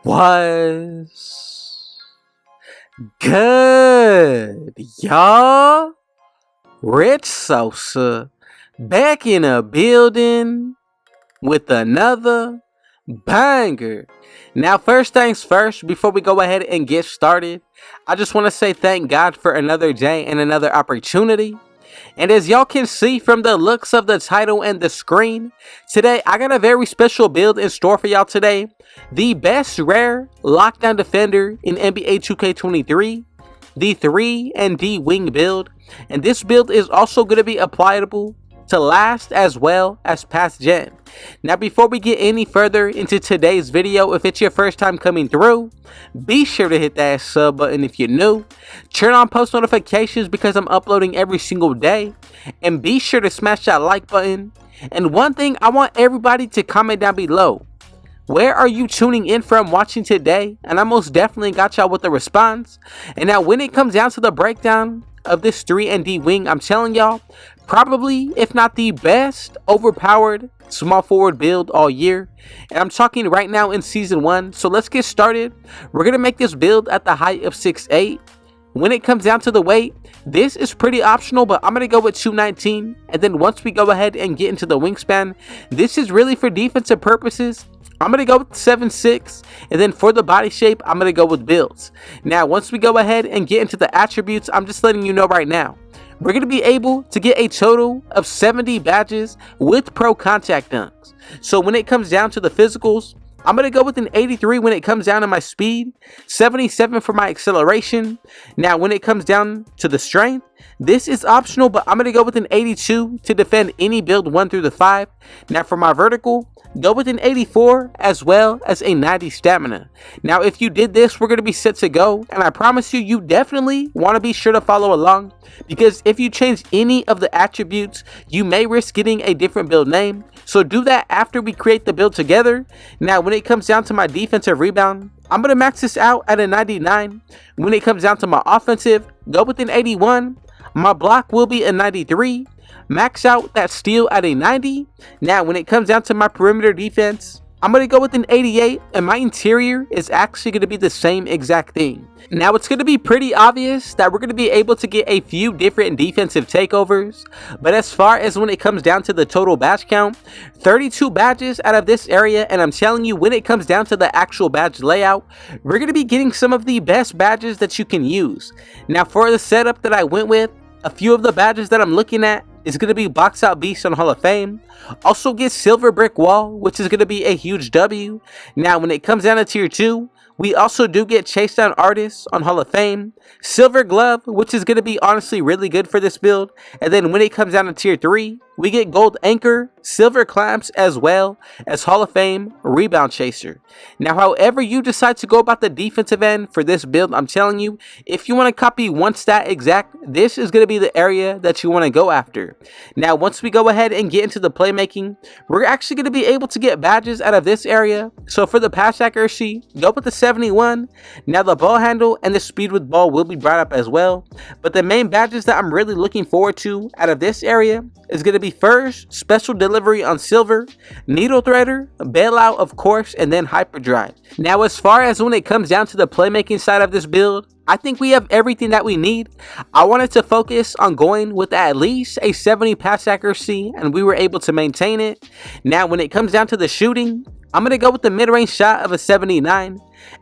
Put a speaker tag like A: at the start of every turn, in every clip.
A: Was good, y'all? Rich Sosa back in a building with another banger. Now, first things first, before we go ahead and get started, I just want to say thank God for another day and another opportunity. And as y'all can see from the looks of the title and the screen, today I got a very special build in store for y'all today. The best rare lockdown defender in NBA 2K23, the 3 and D wing build. And this build is also going to be applicable to last as well as past gen. Now, before we get any further into today's video, if it's your first time coming through, be sure to hit that sub button if you're new. Turn on post notifications because I'm uploading every single day. And be sure to smash that like button. And one thing, I want everybody to comment down below. Where are you tuning in from watching today? And I most definitely got y'all with the response. And now when it comes down to the breakdown of this 3 and D wing, I'm telling y'all, probably, if not the best, overpowered small forward build all year. And I'm talking right now in season 1. So let's get started. We're going to make this build at the height of 6'8". When it comes down to the weight, this is pretty optional, but I'm going to go with 219. And then once we go ahead and get into the wingspan, this is really for defensive purposes. I'm going to go with 7'6", and then for the body shape, I'm going to go with builds. Now, once we go ahead and get into the attributes, I'm just letting you know right now, we're going to be able to get a total of 70 badges with pro contact dunks. So when it comes down to the physicals, I'm going to go with an 83 when it comes down to my speed, 77 for my acceleration. Now, when it comes down to the strength, this is optional, but I'm going to go with an 82 to defend any build 1 through the 5. Now, for my vertical, go with an 84 as well as a 90 stamina. Now, if you did this, we're going to be set to go. And I promise you, you definitely want to be sure to follow along. Because if you change any of the attributes, you may risk getting a different build name. So do that after we create the build together. Now, when it comes down to my defensive rebound, I'm going to max this out at a 99. When it comes down to my offensive, go with an 81. My block will be a 93. Max out that steal at a 90. Now, when it comes down to my perimeter defense, I'm going to go with an 88, and my interior is actually going to be the same exact thing. Now, it's going to be pretty obvious that we're going to be able to get a few different defensive takeovers, but as far as when it comes down to the total badge count, 32 badges out of this area, and I'm telling you, when it comes down to the actual badge layout, we're going to be getting some of the best badges that you can use. Now, for the setup that I went with, a few of the badges that I'm looking at is going to be Box Out Beast on Hall of Fame. Also get Silver Brick Wall, which is going to be a huge W. Now, when it comes down to Tier 2, we also do get Chase Down Artists on Hall of Fame. Silver Glove, which is going to be honestly really good for this build. And then when it comes down to Tier 3, we get Gold Anchor, Silver Clamps, as well as Hall of Fame Rebound Chaser. Now, however you decide to go about the defensive end for this build, I'm telling you, if you want to copy one stat exact, this is going to be the area that you want to go after. Now, once we go ahead and get into the playmaking, we're actually going to be able to get badges out of this area. So for the pass accuracy, go with the 71. Now, the ball handle and the speed with ball will be brought up as well. But the main badges that I'm really looking forward to out of this area is going to be first, Special Delivery on Silver, Needle Threader, Bailout of course, and then Hyperdrive. Now, as far as when it comes down to the playmaking side of this build, I think we have everything that we need. I wanted to focus on going with at least a 70 pass accuracy, and we were able to maintain it. Now, when it comes down to the shooting, I'm going to go with the mid-range shot of a 79.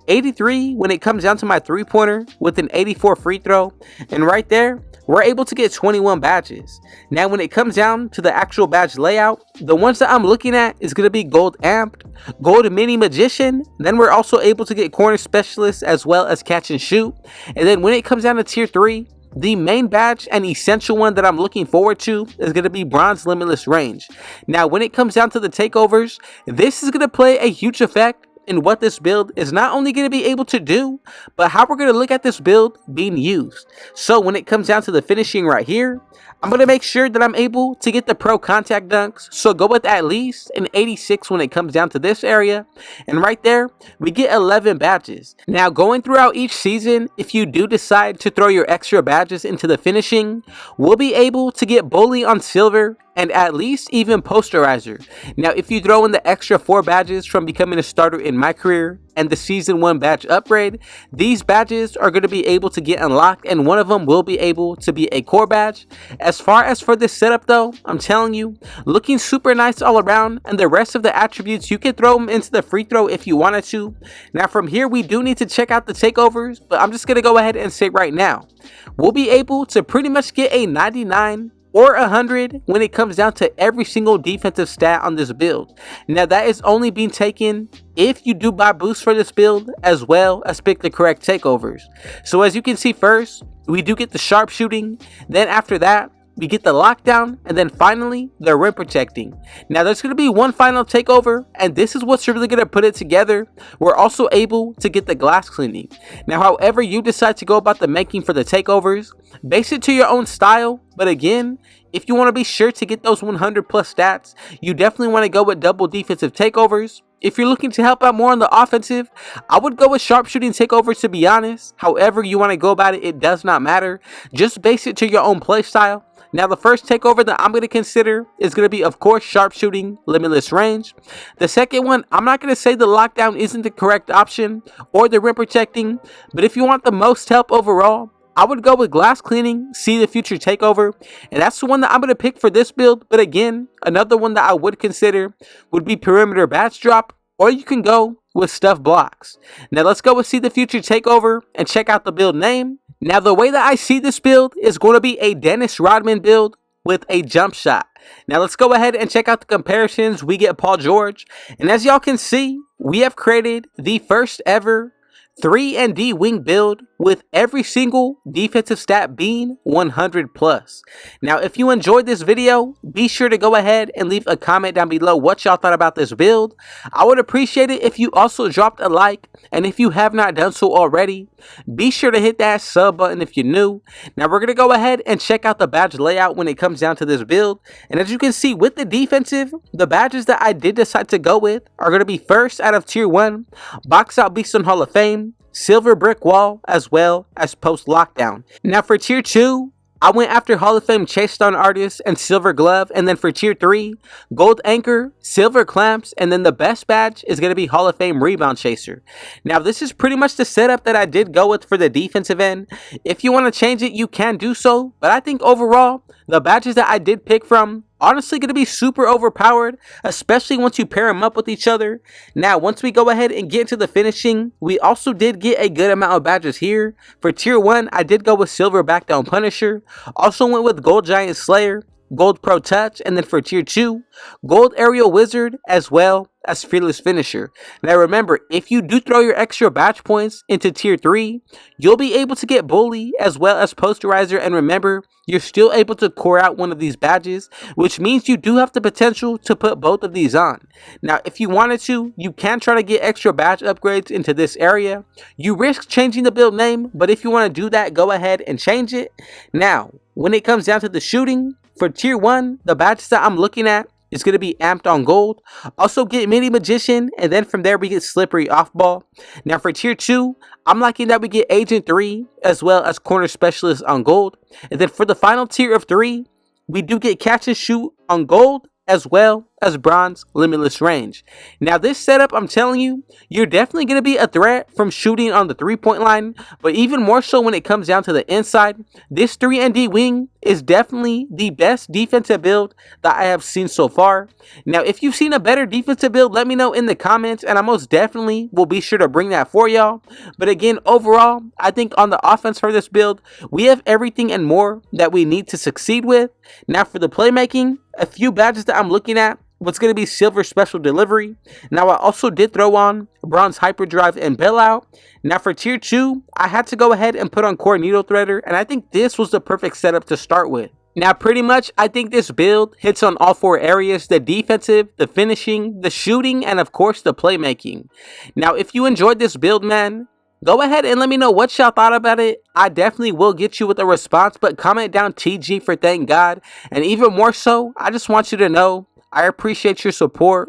A: 83 when it comes down to my three-pointer with an 84 free throw. And right there, we're able to get 21 badges. Now, when it comes down to the actual badge layout, the ones that I'm looking at is going to be Gold Amped, Gold Mini Magician. Then we're also able to get Corner Specialist as well as Catch and Shoot. And then when it comes down to Tier 3, the main badge and essential one that I'm looking forward to is going to be Bronze Limitless Range. Now, when it comes down to the takeovers, this is going to play a huge effect in what this build is not only going to be able to do, but how we're going to look at this build being used. So when it comes down to the finishing right here, I'm going to make sure that I'm able to get the pro contact dunks. So go with at least an 86 when it comes down to this area. And right there, we get 11 badges. Now, going throughout each season, if you do decide to throw your extra badges into the finishing, we'll be able to get Bully on Silver and at least even posterizer. Now if you throw in the extra 4 badges from becoming a starter in my career and the season 1 badge upgrade, these badges are going to be able to get unlocked, and one of them will be able to be a core badge. As far as for this setup though, I'm telling you, looking super nice all around, and the rest of the attributes you can throw them into the free throw if you wanted to. Now from here we do need to check out the takeovers, but I'm just going to go ahead and say right now, we'll be able to pretty much get a 99 or 100 when it comes down to every single defensive stat on this build. Now that is only being taken if you do buy boosts for this build as well as pick the correct takeovers. So as you can see, first we do get the sharpshooting, then after that we get the lockdown, and then finally the rim protecting. Now there's going to be one final takeover, and this is what's really going to put it together. We're also able to get the glass cleaning. Now however you decide to go about the making for the takeovers, base it to your own style, but again, if you want to be sure to get those 100 plus stats, you definitely want to go with double defensive takeovers. If you're looking to help out more on the offensive, I would go with sharpshooting takeovers, to be honest. However you want to go about it, it does not matter. Just base it to your own play style. Now the first takeover that I'm going to consider is going to be, of course, sharpshooting, limitless range. The second one, I'm not going to say the lockdown isn't the correct option or the rim protecting, but if you want the most help overall, I would go with glass cleaning, see the future takeover, and that's the one that I'm going to pick for this build. But again, another one that I would consider would be perimeter badge drop, or you can go with stuff blocks. Now let's go with see the future takeover and check out the build name. Now the way that I see this build is going to be a Dennis Rodman build with a jump shot. Now let's go ahead and check out the comparisons. We get Paul George, and as y'all can see, we have created the first ever 3-and-D wing build with every single defensive stat being 100 plus. Now if you enjoyed this video, be sure to go ahead and leave a comment down below what y'all thought about this build. I would appreciate it if you also dropped a like, and if you have not done so already, be sure to hit that sub button if you're new. Now we're going to go ahead and check out the badge layout when it comes down to this build, and as you can see with the defensive, the badges that I did decide to go with are going to be first out of tier 1, box out beast on Hall of Fame, silver brick wall, as well as post lockdown. Now for tier 2, I went after Hall of Fame chase down artist and silver glove, and then for tier 3, gold anchor, silver clamps, and then the best badge is going to be Hall of Fame rebound chaser. Now this is pretty much the setup that I did go with for the defensive end. If you want to change it, you can do so, but I think overall the badges that I did pick from honestly going to be super overpowered, especially once you pair them up with each other. Now once we go ahead and get into the finishing, we also did get a good amount of badges here. For tier 1, I did go with silver back down punisher, also went with gold giant slayer, gold pro touch, and then for tier 2, gold aerial wizard, as well as fearless finisher. Now remember, if you do throw your extra badge points into tier 3, you'll be able to get bully as well as posterizer, and remember, you're still able to core out one of these badges, which means you do have the potential to put both of these on. Now if you wanted to, you can try to get extra badge upgrades into this area. You risk changing the build name, but if you want to do that, go ahead and change it. Now when it comes down to the shooting, for tier 1, the badges that I'm looking at is going to be amped on gold. Also get mini magician, and then from there we get slippery off ball. Now for tier 2, I'm liking that we get agent 3 as well as corner specialist on gold. And then for the final tier of 3, we do get catch and shoot on gold as well as bronze limitless range. Now this setup, I'm telling you, you're definitely going to be a threat from shooting on the 3-point line, but even more so when it comes down to the inside. This 3-and-D wing is definitely the best defensive build that I have seen so far. Now if you've seen a better defensive build, let me know in the comments, and I most definitely will be sure to bring that for y'all. But again, overall, I think on the offense for this build, we have everything and more that we need to succeed with. Now for the playmaking, a few badges that I'm looking at, what's going to be silver special delivery. Now I also did throw on bronze hyperdrive and bailout. Now for tier 2, I had to go ahead and put on core needle threader, and I think this was the perfect setup to start with. Now pretty much I think this build hits on all 4 areas: the defensive, the finishing, the shooting, and of course the playmaking. Now if you enjoyed this build, man, go ahead and let me know what y'all thought about it. I definitely will get you with a response, but comment down TG for thank God. And even more so, I just want you to know I appreciate your support.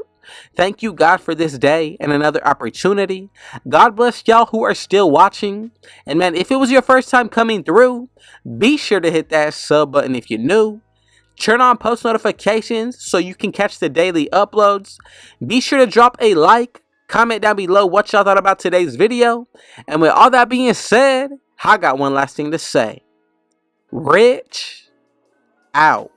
A: Thank you, God, for this day and another opportunity. God bless y'all who are still watching. And man, if it was your first time coming through, be sure to hit that sub button if you're new. Turn on post notifications so you can catch the daily uploads. Be sure to drop a like, comment down below what y'all thought about today's video. And with all that being said, I got one last thing to say. Rich out.